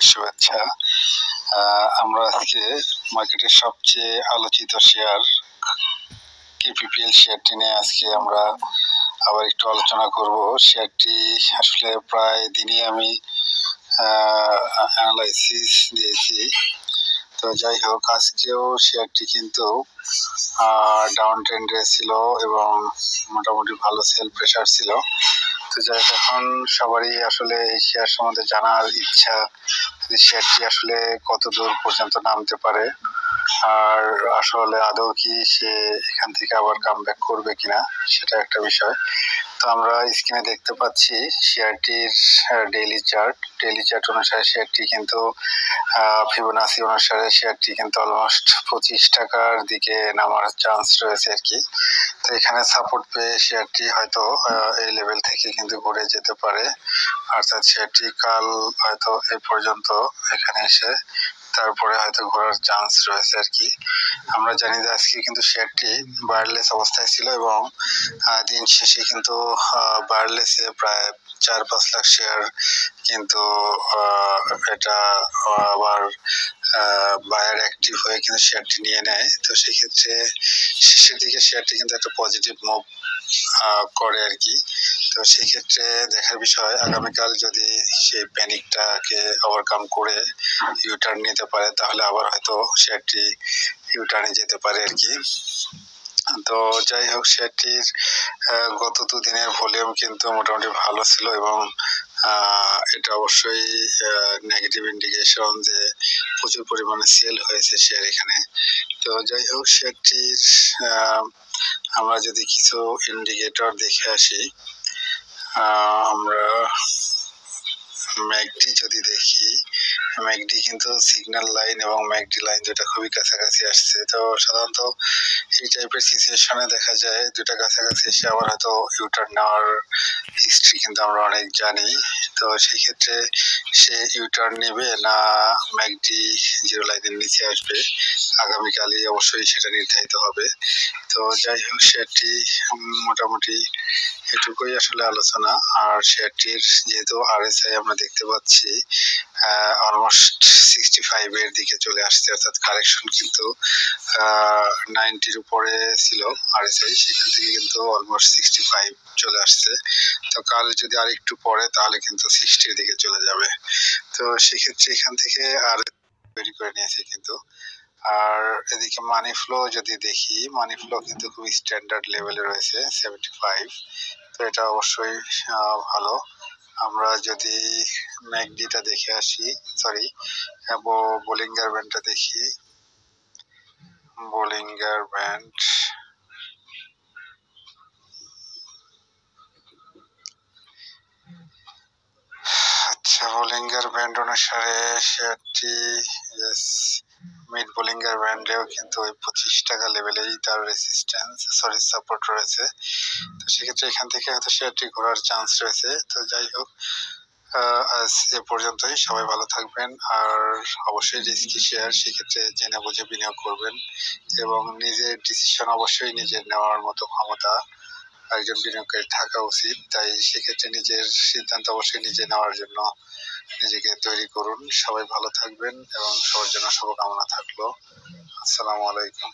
শুভেচ্ছা। আমরা আজকে মার্কেটের সবচেয়ে আলোচিত শেয়ার কেপিপিএল শেয়ারটি নিয়ে আজকে আমরা আবার একটু আলোচনা করব। শেয়ারটি আসলে প্রায় দিনই আমি অ্যানালাইসিস দিয়েছি। তো যাই হোক, আজকেও শেয়ারটি কিন্তু ডাউন ট্রেন্ডে ছিল এবং মোটামুটি ভালো সেল প্রেসার ছিল। তো যাই হোক, এখন সবারই আসলে এই শেয়ার সম্বন্ধে জানার ইচ্ছা, শেয়ারটি আসলে কত দূর পর্যন্ত নামতে পারে, আর আসলে আদৌ কি সে এখান থেকে আবার কামব্যাক করবে কিনা, সেটা একটা বিষয়। তো আমরা স্ক্রিনে দেখতে পাচ্ছি শেয়ারটির ডেইলি চার্ট অনুসারে শেয়ারটি কিন্তু ফিবোনাসি অনুসারে শেয়ারটি কিন্তু অলমোস্ট 25 টাকার দিকে নামার চান্স রয়েছে আর কি। তো এখানে সাপোর্ট পেয়ে শেয়ারটি হয়তো এই লেভেল থেকে কিন্তু ঘুরে যেতে পারে, অর্থাৎ শেয়ারটি কাল হয়তো এই পর্যন্ত এখানে এসে তারপরে হয়তো ঘোরার চান্স রয়েছে আর কি। আমরা জানি যে আজকে কিন্তু শেয়ারটি বায়ারলেস অবস্থায় ছিল এবং দিন শেষে কিন্তু বায়ারলেসে প্রায় 4-5 লাখ শেয়ার কিন্তু এটা আবার বায়ার অ্যাক্টিভ হয়ে কিন্তু শেয়ারটি নিয়ে নেয়। তো সেক্ষেত্রে শেষের দিকে শেয়ারটি কিন্তু একটা পজিটিভ মুভ করে আর কি। তো সেক্ষেত্রে দেখার বিষয়, আগামীকাল যদি সেই প্যানিকটাকে ওভারকাম করে ইউটার্ন নিতে পারে তাহলে আবার হয়তো শেয়ারটি ইউটার্নে যেতে পারে আর কি। তো যাই হোক, শেয়ারটির গত দুদিনের ভলিউম কিন্তু মোটামুটি ভালো ছিল এবং এটা অবশ্যই নেগেটিভ ইন্ডিকেশন যে প্রচুর পরিমাণে সেল হয়েছে শেয়ার এখানে। তো যাই হোক, শেয়ারটির আমরা যদি কিছু ইন্ডিকেটর দেখে আসি, আমরা ম্যাকডি যদি দেখি, ম্যাকডি কিন্তু সিগন্যাল লাইন এবং ম্যাকডি লাইন দুটা খুবই কাছাকাছি আসছে। তো সাধারণত এই টাইপের সিচুয়েশনে দেখা যায় দুটা কাছাকাছি এসে আবার হয়তো ইউটার্ন নেওয়ার হিস্ট্রি কিন্তু আমরা অনেক জানি। তো সেই ক্ষেত্রে সে ইউটার্ন নেবে না ম্যাকডি জিরো লাইনের নিচে আসবে, আগামীকালই অবশ্যই সেটা নির্ধারিত হবে। তো যাই হোক, শেয়ারটি মোটামুটি এটুকুই আসলে আলোচনা। আর শেয়ারটির যেহেতু আরএসআই আমরা দেখতে পাচ্ছি অলমোস্ট 65 এর দিকে চলে আসছে, অর্থাৎ কারেকশন কিন্তু 90-র উপরে ছিল আরএসআই, সেখান থেকে কিন্তু অলমোস্ট 65 চলে আসছে। তো কাল যদি আর একটু পরে তাহলে কিন্তু 60-র দিকে চলে যাবে। তো সেক্ষেত্রে এখান থেকে আর তৈরি করে নিয়েছে কিন্তু। আর এদিকে মানি ফ্লো যদি দেখি, মানি ফ্লো কিন্তু খুব স্ট্যান্ডার্ড লেভেলে রয়েছে 75। তো এটা অবশ্যই ভালো। আমরা যদি ম্যাকডিটা দেখে আসি, সরি বোলিঙ্গার ব্যান্ডটা দেখি, বোলিঙ্গার ব্যান্ড আচ্ছা, বোলিঙ্গার ব্যান্ড অনুসারে শেয়ারটি মিড বোলিঙ্গার ব্যান্ডেও কিন্তু ওই 25 টাকা লেভেলেই তার সাপোর্ট রয়েছে। তো সেক্ষেত্রে এখান থেকে হয়তো শেয়ারটি ঘোরার চান্স রয়েছে। তো যাই হোক, আজ এ পর্যন্তই। সবাই ভালো থাকবেন, আর অবশ্যই রিস্কি শেয়ার, সেক্ষেত্রে জেনে বুঝে বিনিয়োগ করবেন এবং নিজের ডিসিশন অবশ্যই নিজের নেওয়ার মতো ক্ষমতা একজন বিনিয়োগকারী থাকা উচিত। তাই সেক্ষেত্রে নিজের সিদ্ধান্ত অবশ্যই নিজে নেওয়ার জন্য নিজেকে তৈরি করুন। সবাই ভালো থাকবেন এবং সবার জন্য শুভকামনা থাকলো। আসসালামু আলাইকুম।